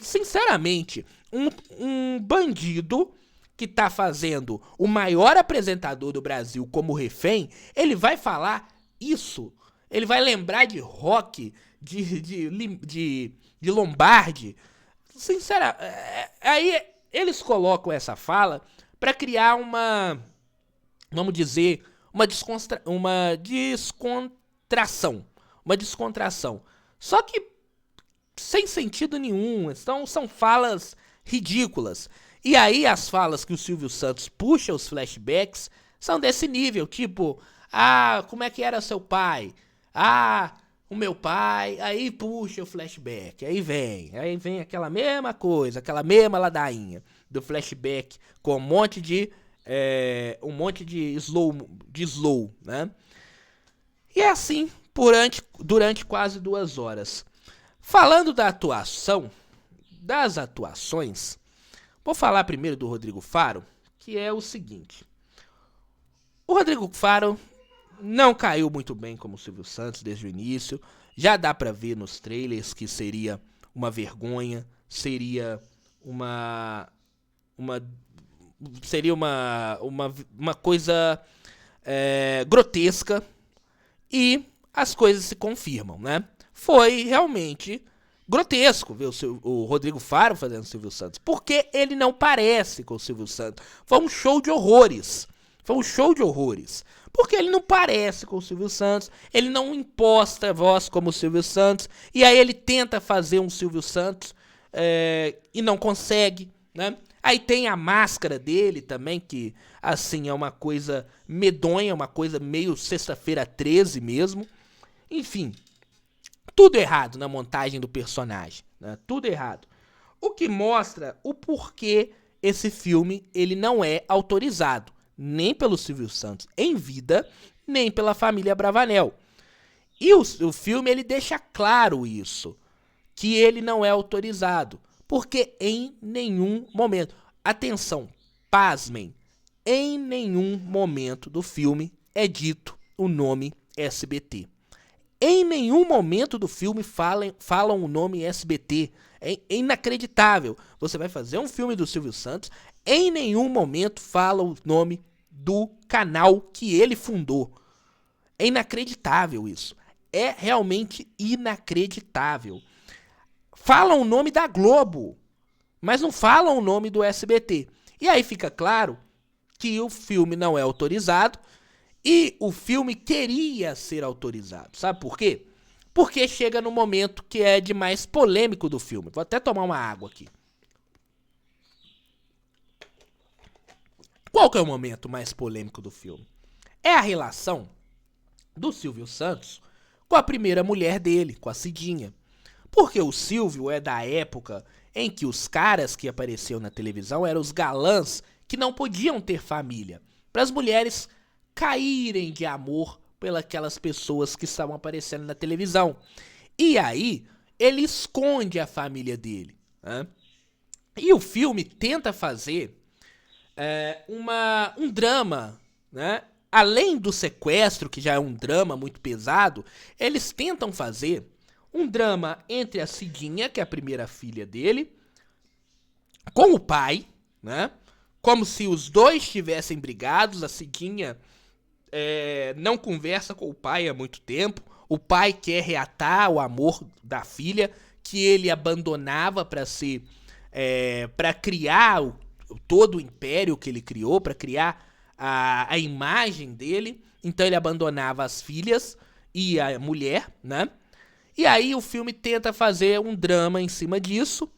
sinceramente, um bandido que tá fazendo o maior apresentador do Brasil como refém, ele vai falar isso. Ele vai lembrar de Rock, de Lombardi. Sinceramente, aí eles colocam essa fala pra criar vamos dizer, uma descontração. Só que sem sentido nenhum. Então são falas ridículas. E aí as falas que o Silvio Santos puxa, os flashbacks, são desse nível. Tipo, como é que era seu pai? O meu pai. Aí puxa o flashback. Aí vem aquela mesma coisa, aquela mesma ladainha do flashback com um monte de slow, né? E é assim durante quase 2 horas. Falando das atuações, vou falar primeiro do Rodrigo Faro, que é o seguinte. O Rodrigo Faro não caiu muito bem como o Silvio Santos desde o início. Já dá pra ver nos trailers que seria uma vergonha, seria uma coisa grotesca, e as coisas se confirmam, né? foi realmente grotesco ver o Rodrigo Faro fazendo o Silvio Santos, porque ele não parece com o Silvio Santos. Foi um show de horrores. Foi um show de horrores. Porque ele não parece com o Silvio Santos, ele não imposta a voz como o Silvio Santos, e aí ele tenta fazer um Silvio Santos e não consegue, né? Aí tem a máscara dele também, que assim é uma coisa medonha, uma coisa meio Sexta-feira 13 mesmo. Enfim, tudo errado na montagem do personagem, né? Tudo errado. O que mostra o porquê esse filme ele não é autorizado, nem pelo Silvio Santos em vida, nem pela família Bravanel. E o filme ele deixa claro isso, que ele não é autorizado, porque em nenhum momento, atenção, pasmem, em nenhum momento do filme é dito o nome SBT. Em nenhum momento do filme falam o nome SBT. É inacreditável. Você vai fazer um filme do Silvio Santos, em nenhum momento fala o nome do canal que ele fundou. É inacreditável isso. É realmente inacreditável. Falam o nome da Globo, mas não falam o nome do SBT. E aí fica claro que o filme não é autorizado e o filme queria ser autorizado. Sabe por quê? Porque chega no momento que é de mais polêmico do filme. Vou até tomar uma água aqui. Qual que é o momento mais polêmico do filme? É a relação do Silvio Santos com a primeira mulher dele, com a Cidinha. Porque o Silvio é da época em que os caras que apareciam na televisão eram os galãs que não podiam ter família. Para as mulheres caírem de amor pelas pessoas que estavam aparecendo na televisão. E aí, ele esconde a família dele. Né? E o filme tenta fazer um drama, né? Além do sequestro, que já é um drama muito pesado, eles tentam fazer um drama entre a Cidinha, que é a primeira filha dele, com o pai, né? Como se os dois estivessem brigados. A Cidinha não conversa com o pai há muito tempo. O pai quer reatar o amor da filha, que ele abandonava para criar todo o império que ele criou, para criar a imagem dele. Então ele abandonava as filhas e a mulher, né? E aí o filme tenta fazer um drama em cima disso.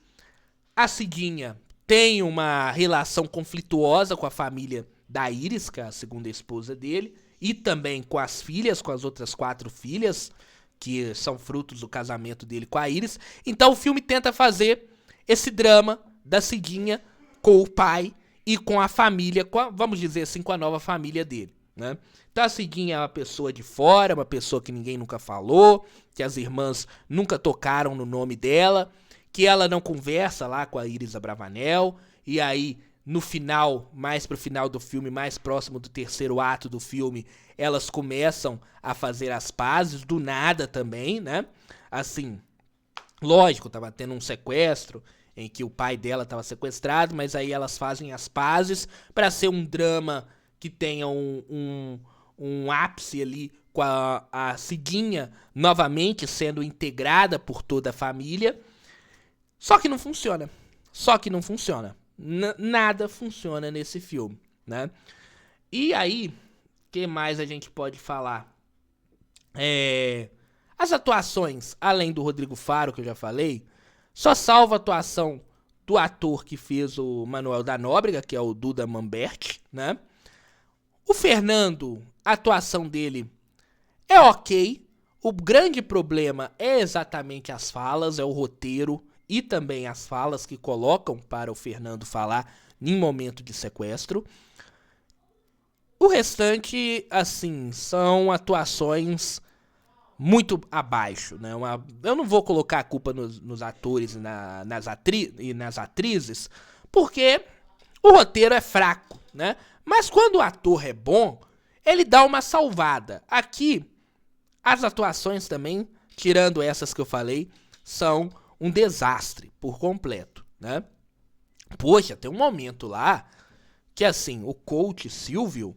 A Cidinha tem uma relação conflituosa com a família da Iris, que é a segunda esposa dele, e também com as filhas, com as outras 4 filhas, que são frutos do casamento dele com a Iris. Então o filme tenta fazer esse drama da Cidinha com o pai e com a família, vamos dizer assim, com a nova família dele, né? Então a Cidinha é uma pessoa de fora, uma pessoa que ninguém nunca falou, que as irmãs nunca tocaram no nome dela, que ela não conversa lá com a Iris Abravanel, e aí no final, mais pro final do filme, mais próximo do terceiro ato do filme, elas começam a fazer as pazes, do nada também, né? Assim, lógico, tava tendo um sequestro, em que o pai dela estava sequestrado, mas aí elas fazem as pazes para ser um drama que tenha um ápice ali com a Cidinha novamente sendo integrada por toda a família. Só que não funciona. Nada funciona nesse filme, né? E aí, o que mais a gente pode falar? As atuações, além do Rodrigo Faro, que eu já falei, só salva a atuação do ator que fez o Manuel da Nóbrega, que é o Duda Mamberti, né? O Fernando, a atuação dele é ok. O grande problema é exatamente as falas, é o roteiro e também as falas que colocam para o Fernando falar em momento de sequestro. O restante, assim, são atuações muito abaixo, né? Eu não vou colocar a culpa nos atores e nas atrizes, porque o roteiro é fraco, né? Mas quando o ator é bom, ele dá uma salvada. Aqui, as atuações também, tirando essas que eu falei, são um desastre por completo, né? Poxa, tem um momento lá que, assim, o coach Silvio,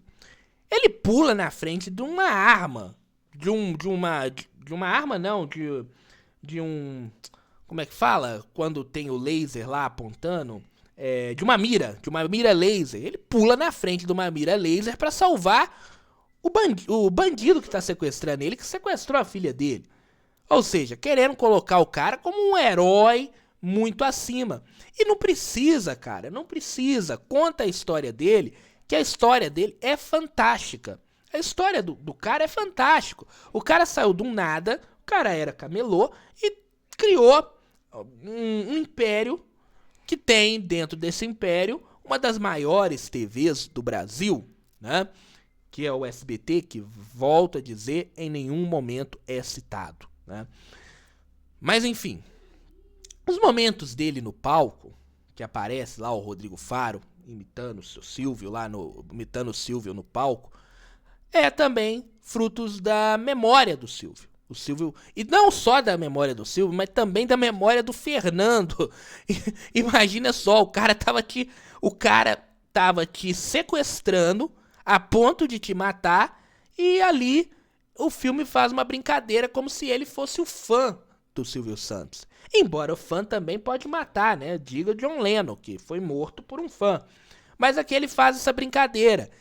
ele pula na frente de uma arma. De uma arma não, de um... Como é que fala? Quando tem o laser lá apontando... de uma mira laser. Ele pula na frente de uma mira laser pra salvar o bandido que tá sequestrando ele, que sequestrou a filha dele. Ou seja, querendo colocar o cara como um herói muito acima. E não precisa, cara, não precisa. Conta a história dele, que a história dele é fantástica. A história do cara é fantástica. O cara saiu do nada, o cara era camelô e criou um império que tem dentro desse império uma das maiores TVs do Brasil, né? Que é o SBT, que, volto a dizer, em nenhum momento é citado, né? Mas enfim, os momentos dele no palco, que aparece lá o Rodrigo Faro imitando o seu Silvio imitando o Silvio no palco, é também frutos da memória do Silvio. O Silvio, e não só da memória do Silvio, mas também da memória do Fernando. Imagina só, o cara tava te sequestrando a ponto de te matar, e ali o filme faz uma brincadeira como se ele fosse o fã do Silvio Santos. Embora o fã também pode matar, né? Diga John Lennon, que foi morto por um fã. Mas aqui ele faz essa brincadeira.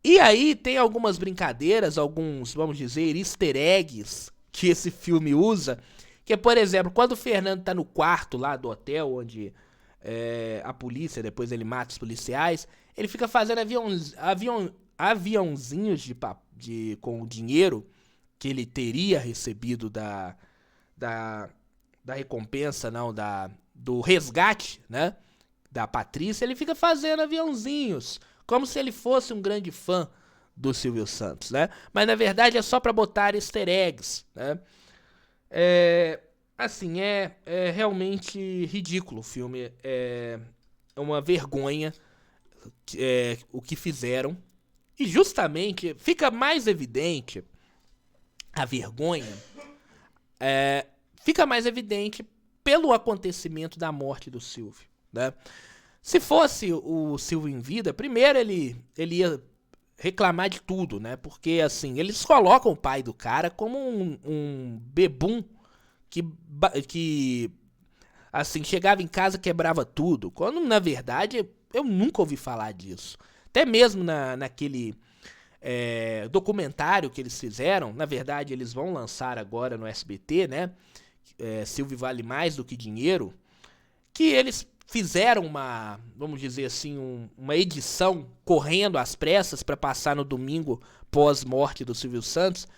E aí tem algumas brincadeiras, alguns, vamos dizer, easter eggs que esse filme usa, que é, por exemplo, quando o Fernando tá no quarto lá do hotel, onde a polícia, depois ele mata os policiais, ele fica fazendo aviãozinhos com o dinheiro que ele teria recebido da recompensa, não, do resgate, né, da Patrícia. Ele fica fazendo aviãozinhos, como se ele fosse um grande fã do Silvio Santos, né? Mas na verdade é só pra botar easter eggs, né? Assim, é realmente ridículo o filme. É uma vergonha o que fizeram. E justamente fica mais evidente a vergonha. Fica mais evidente pelo acontecimento da morte do Silvio, né? Se fosse o Silvio em vida, primeiro ele ia reclamar de tudo, né? Porque, assim, eles colocam o pai do cara como um bebum que, assim, chegava em casa e quebrava tudo. Quando, na verdade, eu nunca ouvi falar disso. Até mesmo naquele documentário que eles fizeram, na verdade, eles vão lançar agora no SBT, né? Silvio Vale Mais do que Dinheiro, que eles fizeram vamos dizer assim, uma edição correndo às pressas para passar no domingo pós-morte do Silvio Santos.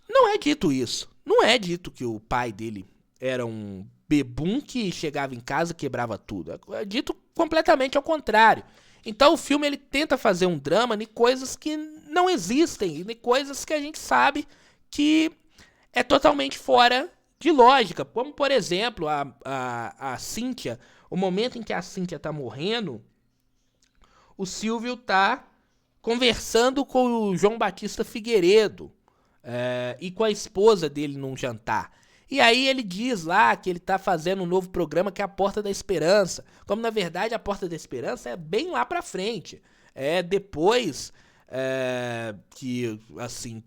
Não é dito isso. Não é dito que o pai dele era um bebum que chegava em casa e quebrava tudo. É dito completamente ao contrário. Então o filme ele tenta fazer um drama de coisas que não existem, de coisas que a gente sabe que é totalmente fora de lógica. Como, por exemplo, a Cíntia, o momento em que a Cíntia tá morrendo, o Silvio tá conversando com o João Batista Figueiredo e com a esposa dele num jantar. E aí ele diz lá que ele tá fazendo um novo programa que é a Porta da Esperança. Como, na verdade, a Porta da Esperança é bem lá pra frente. É depois que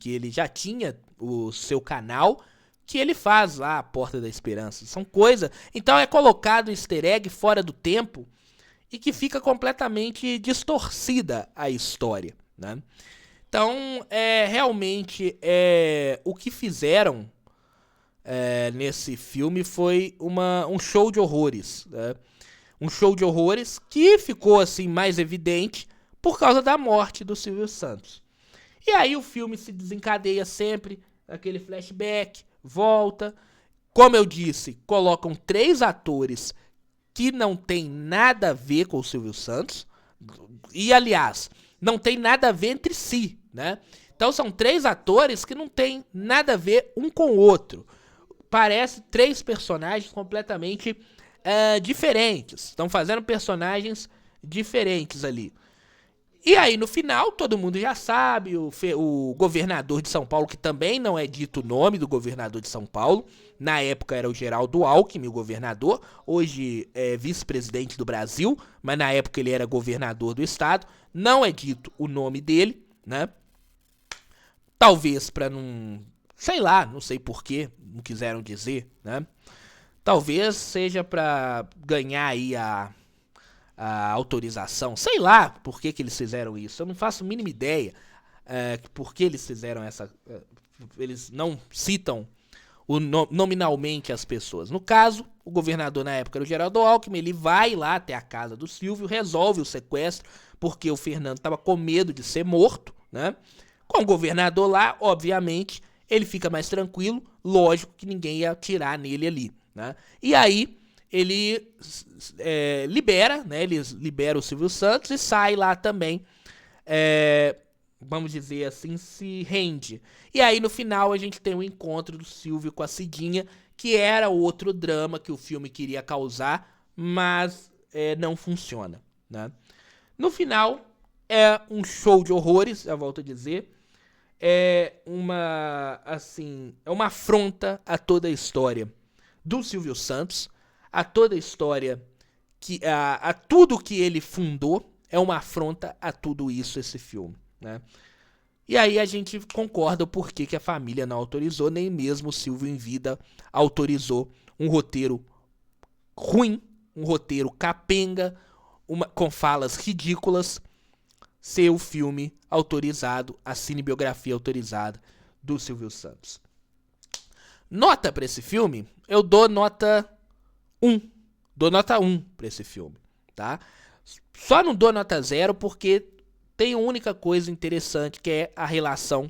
ele já tinha o seu canal, que ele faz lá a Porta da Esperança. São coisas... Então é colocado easter egg fora do tempo e que fica completamente distorcida a história, né? Então, realmente, o que fizeram nesse filme foi um show de horrores, né? Um show de horrores que ficou assim mais evidente por causa da morte do Silvio Santos. E aí o filme se desencadeia sempre, aquele flashback, volta. Como eu disse, colocam 3 atores que não tem nada a ver com o Silvio Santos. E, aliás, não tem nada a ver entre si, né? Então são 3 atores que não tem nada a ver um com o outro. Parece 3 personagens completamente diferentes. Estão fazendo personagens diferentes ali. E aí, no final, todo mundo já sabe, o governador de São Paulo, que também não é dito o nome do governador de São Paulo, na época era o Geraldo Alckmin, o governador, hoje é vice-presidente do Brasil, mas na época ele era governador do estado, não é dito o nome dele, né? Talvez para não Sei lá, não sei porquê, não quiseram dizer, né? Talvez seja pra ganhar aí a autorização. Sei lá por que eles fizeram isso. Eu não faço a mínima ideia por que eles fizeram essa. Eles não citam nominalmente as pessoas. No caso, o governador na época era o Geraldo Alckmin. Ele vai lá até a casa do Silvio, resolve o sequestro, porque o Fernando estava com medo de ser morto, né? Com o governador lá, obviamente, ele fica mais tranquilo. Lógico que ninguém ia atirar nele ali, né? E aí ele libera, né? Ele libera o Silvio Santos e sai lá também. Vamos dizer assim, se rende. E aí no final a gente tem o encontro do Silvio com a Cidinha, que era outro drama que o filme queria causar, mas não funciona, né? No final é um show de horrores, eu volto a dizer. É uma afronta a toda a história do Silvio Santos, a toda a história a tudo que ele fundou. É uma afronta a tudo isso, esse filme, né? E aí a gente concorda o porquê que a família não autorizou, nem mesmo o Silvio em vida autorizou um roteiro ruim, um roteiro capenga, com falas ridículas, ser o filme autorizado, a cinebiografia autorizada do Silvio Santos. Nota pra esse filme, eu dou nota 1. Dou nota 1 pra esse filme, tá? Só não dou nota 0 porque tem uma única coisa interessante, que é a relação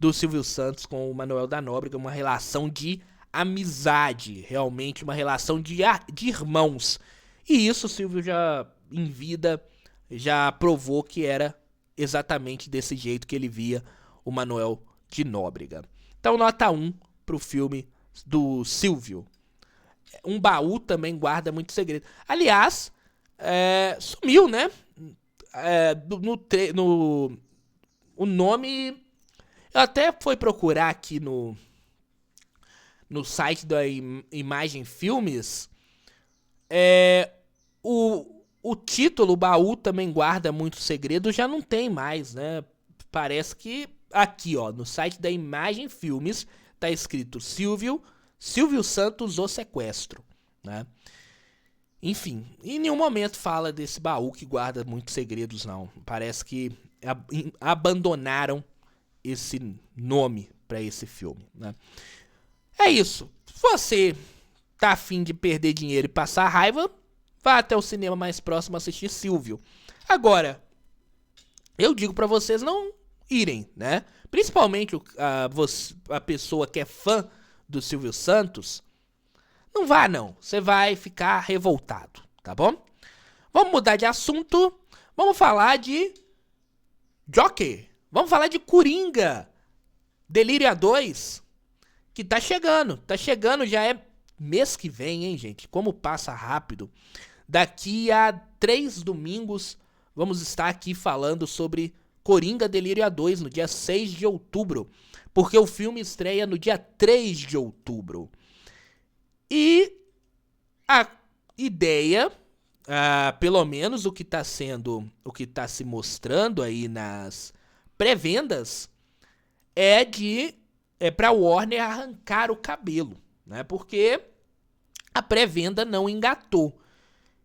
do Silvio Santos com o Manoel da Nóbrega, uma relação de amizade, realmente uma relação de irmãos. E isso o Silvio já, em vida, já provou que era exatamente desse jeito que ele via o Manoel de Nóbrega. Então, nota 1 pro filme do Silvio. Um Baú também guarda muito segredo. Aliás, sumiu, né? O nome. Eu até fui procurar aqui no site da Imagem Filmes. O título, o Baú também guarda muito segredo, já não tem mais, né? Parece que aqui, ó, no site da Imagem Filmes, tá escrito Silvio Santos, o sequestro, né? Enfim, em nenhum momento fala desse baú que guarda muitos segredos, não. Parece que abandonaram esse nome para esse filme, né? É isso. Se você tá afim de perder dinheiro e passar raiva, vá até o cinema mais próximo assistir Silvio. Agora, eu digo para vocês não irem, né? Principalmente a pessoa que é fã do Silvio Santos. Não vá, não. Você vai ficar revoltado, tá bom? Vamos mudar de assunto. Vamos falar de Joker. Vamos falar de Coringa. Delírio A2. Que tá chegando. Tá chegando, já é mês que vem, hein, gente? Como passa rápido. Daqui a 3 domingos, vamos estar aqui falando sobre Coringa Delírio A2, no dia 6 de outubro. Porque o filme estreia no dia 3 de outubro. E a ideia, pelo menos o que está se mostrando aí nas pré-vendas, é para Warner arrancar o cabelo, né? Porque a pré-venda não engatou.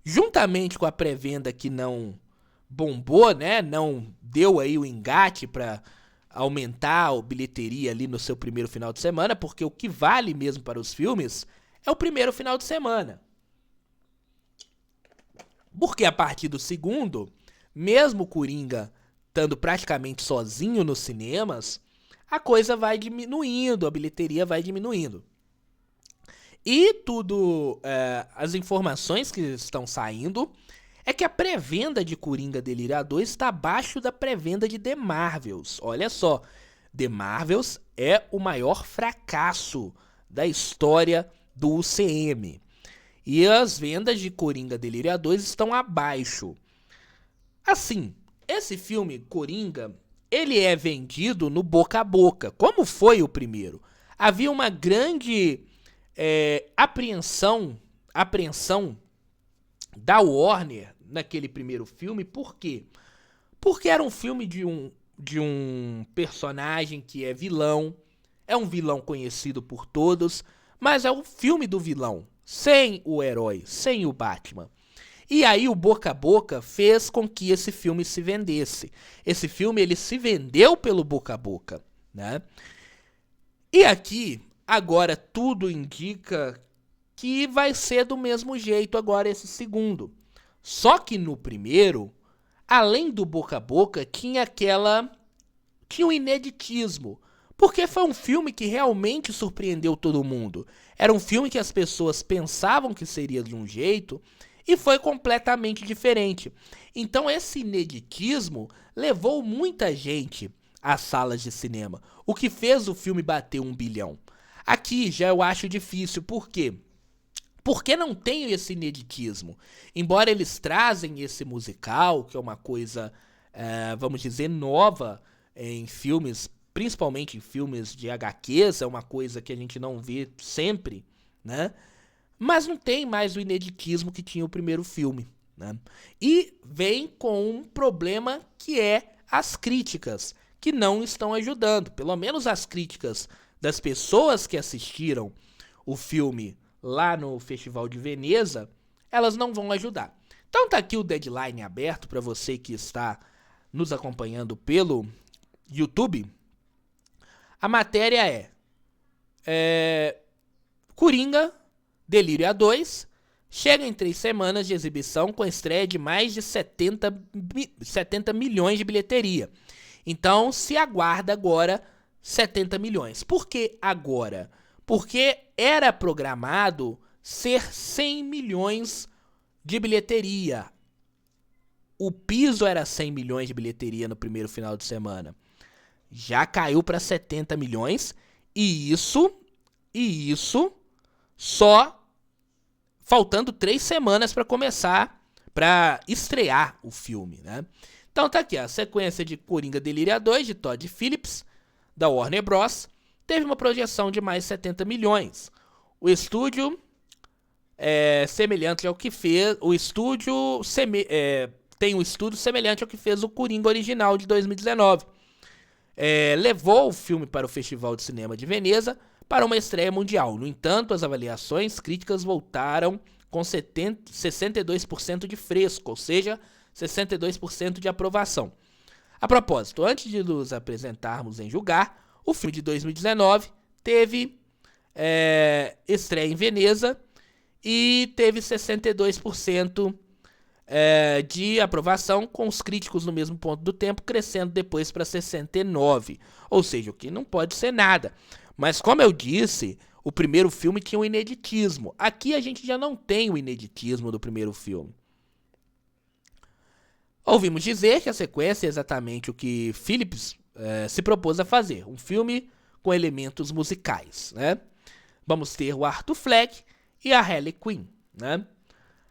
Juntamente com a pré-venda que não bombou, né? Não deu aí o engate para aumentar a bilheteria ali no seu primeiro final de semana, porque o que vale mesmo para os filmes é o primeiro final de semana. Porque a partir do segundo, mesmo o Coringa estando praticamente sozinho nos cinemas, a coisa vai diminuindo, a bilheteria vai diminuindo. E as informações que estão saindo é que a pré-venda de Coringa Delírio A2 está abaixo da pré-venda de The Marvels. Olha só, The Marvels é o maior fracasso da história do UCM. E as vendas de Coringa Delírio A2 estão abaixo. Assim, esse filme, Coringa, ele é vendido no boca a boca, como foi o primeiro. Havia uma grande apreensão da Warner naquele primeiro filme. Por quê? Porque era um filme de um personagem que é vilão. é um vilão conhecido por todos, mas é o filme do vilão, sem o herói, sem o Batman. E aí o boca a boca fez com que esse filme se vendesse. Esse filme ele se vendeu pelo boca a boca, né? E aqui, agora tudo indica que vai ser do mesmo jeito agora esse segundo. Só que no primeiro, além do boca a boca, tinha um ineditismo. Porque foi um filme que realmente surpreendeu todo mundo. Era um filme que as pessoas pensavam que seria de um jeito e foi completamente diferente. Então esse ineditismo levou muita gente às salas de cinema, o que fez o filme bater 1 bilhão. Aqui já eu acho difícil, por quê? Porque não tem esse ineditismo. Embora eles trazem esse musical, que é uma coisa, vamos dizer, nova em filmes, principalmente em filmes de HQs, é uma coisa que a gente não vê sempre, né? Mas não tem mais o ineditismo que tinha o primeiro filme, né? E vem com um problema que é as críticas, que não estão ajudando. Pelo menos as críticas das pessoas que assistiram o filme lá no Festival de Veneza, elas não vão ajudar. Então tá aqui o deadline aberto para você que está nos acompanhando pelo YouTube. A matéria Coringa, Delírio A2, chega em 3 semanas de exibição com estreia de mais de 70 milhões de bilheteria. Então se aguarda agora 70 milhões. Por que agora? Porque era programado ser 100 milhões de bilheteria. O piso era 100 milhões de bilheteria no primeiro final de semana. Já caiu para 70 milhões e isso só faltando 3 semanas para estrear o filme, né? Então tá aqui, a sequência de Coringa Delírio A2 de Todd Phillips, da Warner Bros., teve uma projeção de mais 70 milhões. O estúdio semelhante ao que fez. O estúdio tem um estúdio semelhante ao que fez o Coringa original de 2019. Levou o filme para o Festival de Cinema de Veneza para uma estreia mundial. No entanto, as avaliações críticas voltaram com 62% de fresco, ou seja, 62% de aprovação. A propósito, antes de nos apresentarmos em julgar, o filme de 2019 teve estreia em Veneza e teve 62% de aprovação, com os críticos no mesmo ponto do tempo, crescendo depois para 69%. Ou seja, o que não pode ser nada. Mas como eu disse, o primeiro filme tinha um ineditismo. Aqui a gente já não tem o ineditismo do primeiro filme. Ouvimos dizer que a sequência é exatamente o que Phillips se propôs a fazer. Um filme com elementos musicais, né? Vamos ter o Arthur Fleck e a Harley Quinn, né?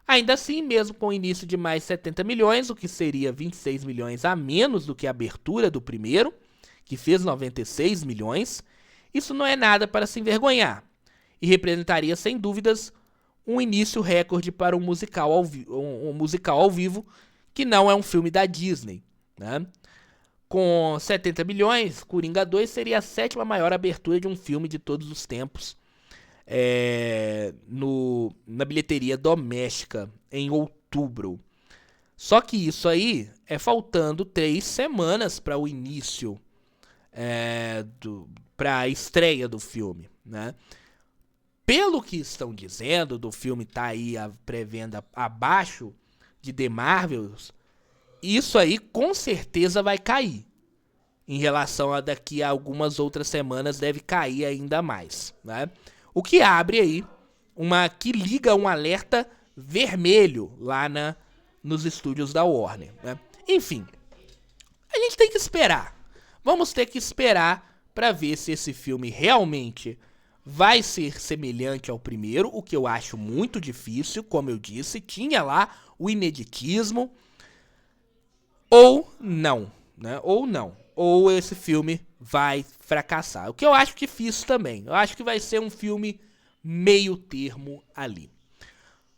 Ainda assim, mesmo com o início de mais 70 milhões, o que seria 26 milhões a menos do que a abertura do primeiro, que fez 96 milhões, isso não é nada para se envergonhar. E representaria, sem dúvidas, um início recorde para um musical ao vivo, que não é um filme da Disney, né? Com 70 milhões, Coringa 2 seria a 7ª maior abertura de um filme de todos os tempos na bilheteria doméstica em outubro. Só que isso aí é faltando 3 semanas para o início, para a estreia do filme, né? Pelo que estão dizendo, do filme tá aí a pré-venda abaixo de The Marvels, isso aí com certeza vai cair. Em relação a daqui a algumas outras semanas, deve cair ainda mais, né? O que abre aí que liga um alerta vermelho lá nos estúdios da Warner, né? Enfim, a gente tem que esperar. Vamos ter que esperar para ver se esse filme realmente vai ser semelhante ao primeiro, o que eu acho muito difícil, como eu disse, tinha lá o ineditismo, ou não, né? Ou esse filme vai fracassar. O que eu acho difícil também. Eu acho que vai ser um filme meio termo ali.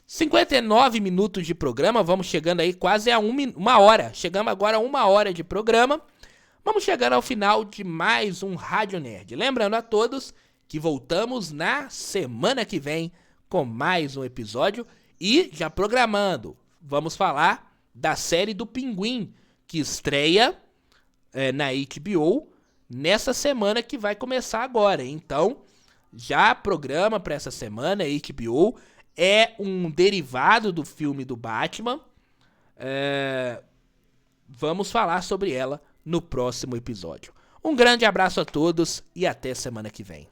59 minutos de programa, vamos chegando aí quase a uma hora. Chegamos agora a 1 hora de programa. vamos chegando ao final de mais um Rádio Nerd. Lembrando a todos que voltamos na semana que vem com mais um episódio e já programando, vamos falar da série do Pinguim, que estreia na HBO nessa semana que vai começar agora. Então, já programa para essa semana. A HBO é um derivado do filme do Batman. Vamos falar sobre ela no próximo episódio. Um grande abraço a todos e até semana que vem.